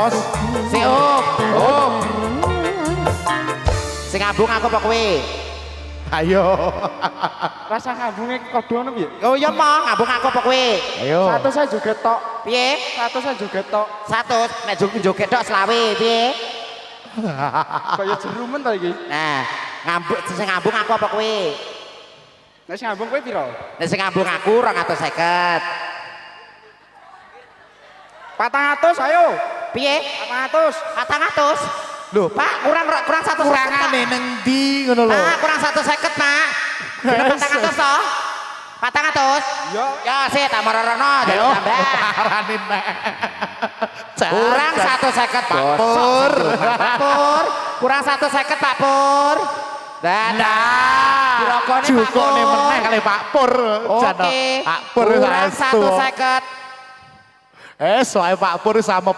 Bos. Si sing ngambung aku apa kowe? Ayo. Rasa ngambungnya kode ono piye? Oh iya mau ngambung aku apa kowe? Ayo. Satu saya juga tok. Piye? Satu saya juga tok. 100 nek joget tok selawe piye? Kayak jerumen ta iki. Nah, sing ngambung aku apa kowe? Nek sing ngambung kowe piro? Nek sing ngambung aku 250. 400 ayo. Piye? 400. 400. Loh, Pak, kurang 150. Kurangane nang ndi ngono lho. Pak, kurang 150, Pak. Kira 400 toh? 400? Yo. Ya, sih tak marana jadi Ayo. tambah. Parani nek. Kurang 150, Bos. Pur. Pak Pur. Kurang 150, Pak Pur. Nah, dirokone Pak jukone Pur. meneh kali Pak Pur. Jano. Oke. Pak Pur Kurang saestu. 150. Soalnya Pak Pur sama